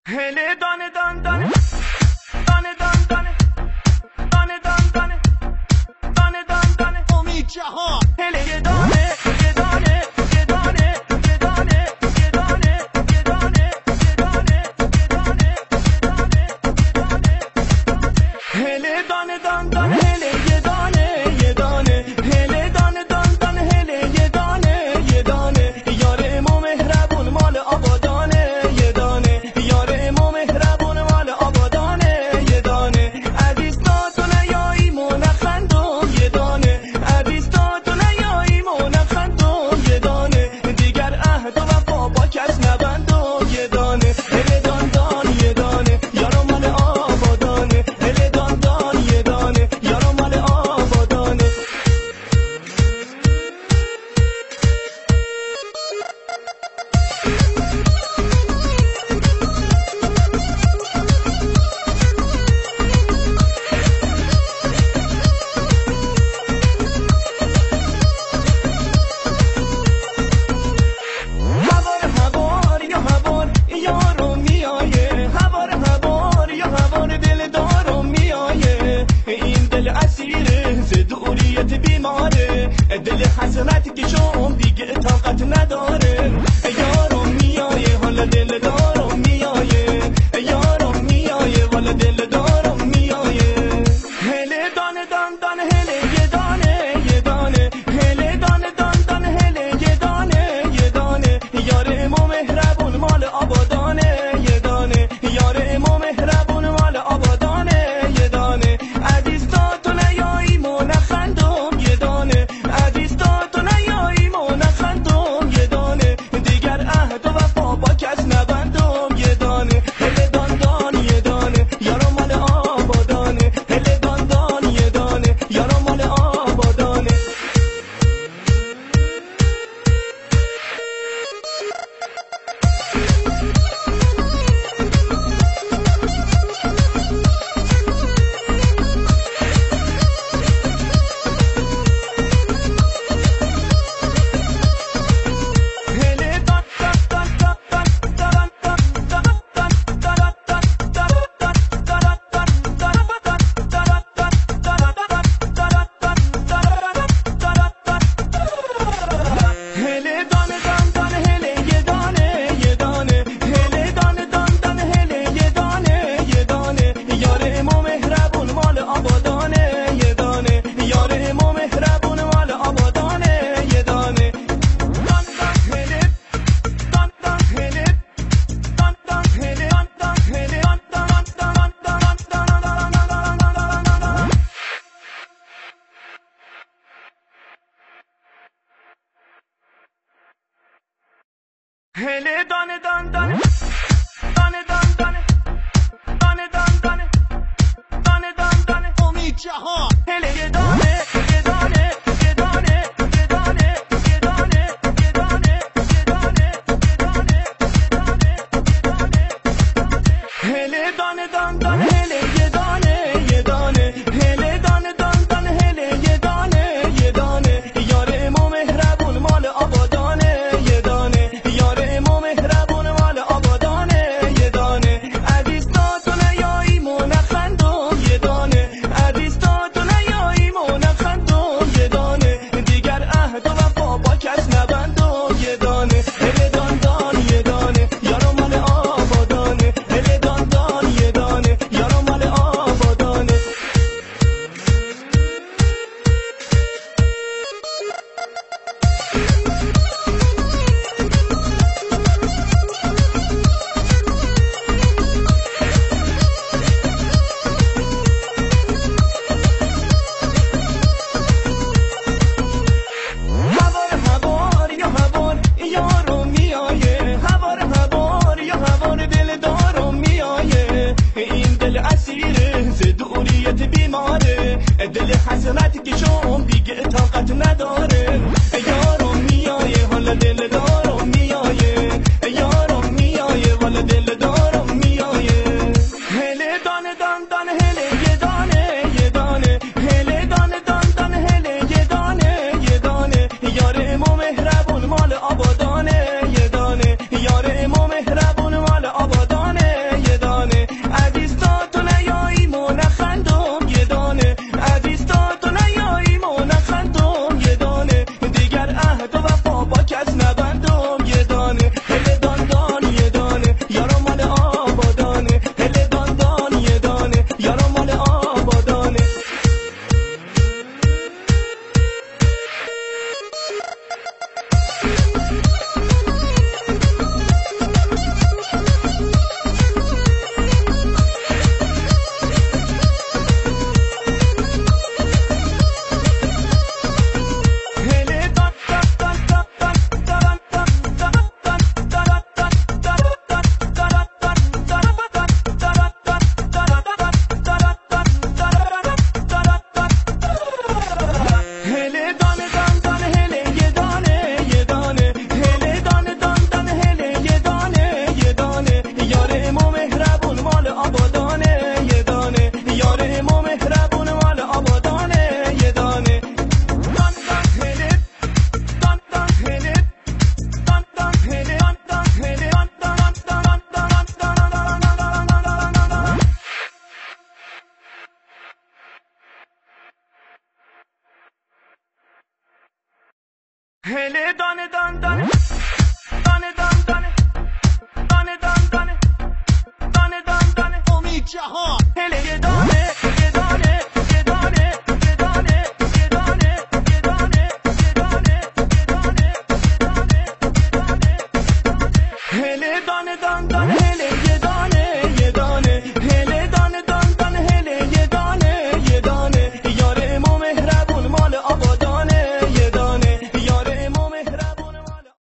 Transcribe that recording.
هله دانه دان دانه دانه دان دانه دانه دان دانه دانه دان دانه امید جهان هله یه دانه یه دانه یه دانه یه دانه یه دانه یه دانه یه دانه یه دانه یه دانه یه دانه هله دانه دان دانه هله یه دانه یه دانه هله دانه دان دانه هله یه دانه یه دانه یار امام مهربون مال آبادانه یه دانه یار امام مهربون مال آبادانه یه دانه عزیزاتون یا ایمون خندون یه دانه عزیزاتون یا ایمون خندون یه دانه دیگر عهد و وفا با کس نبندون یه دانه هله دان دان یه دانه یارو مال آبادانه هله دان دان یه دانه یارو مال آبادانه هوار یا هوار یارو میایه هوار یا هوار دل دارو میایه این دل اسیره ز دوریت بیماره دل حسرت که شما دیگه طاقت نداره یارو میایه حالا دل دارو میایه یارو میایه حالا دل دارو میایه هله دانه دان دانه هله یه دانه یه دانه هله دانه دان دانه هله یه دانه یه دانه یار امام مهربون مال آبادانه یه دانه یار امام مهربون مال آبادانه یه دانه عزیزاتون یا ایمون خندون یه دانه عزیزاتون یا ایمون خندون یه دانه دیگر عهد و وفا با کس نبندون یه دانه هله دان دان یه دانه یارو مال آبادانه هله دان دان یه دانه یارو مال آبادانه هله دان دان دان هله دانه دان دانه هله یه دانه یه دانه هله دانه دان دانه هله یه دانه یه دانه یار امام مهربون مال آبادانه یه دانه یار امام مهربون مال آبادانه یه دانه دان دان هله دان دان هله دان دان هله دان دان هله دان دان دان دان دان هله دانه دان دانه دانه دان دانه دانه دان دانه دانه دان دانه امید جهان هله یه دانه یه دانه یه دانه یه دانه یه دانه یه دانه یه دانه یه دانه یه دانه یه دانه هله دانه دان دانه هله یه دانه یه دانه هله دانه دان دانه هله یه دانه یه دانه یار امام مهربون مال آبادانه یه دانه یار امام مهربون مال آبادانه یه دانه عزیزاتون یا ایمون خندون یه دانه عزیزاتون یا ایمون خندون یه دانه دیگر عهد و وفا با کس نبندون یه دانه هله دان دان یه دانه یارو مال آبادانه هله دان دان یه دانه یارو مال آبادانه هوار یا هوار یارو میایه هوار یا هوار دل دارو میایه این دل اسیره ز دوریت بیماره دل حسرت که شما دیگه طاقت نداره یارو میایه حالا دل دارو میایه یارو میایه حالا دل دارو میایه هله دانه دان دانه هله یه دانه یه دانه هله دانه دان دانه هله یه دانه یه دانه یار امام مهربون مال آبادانه یه دانه یار امام مهربون مال آبادانه دانه دان دانه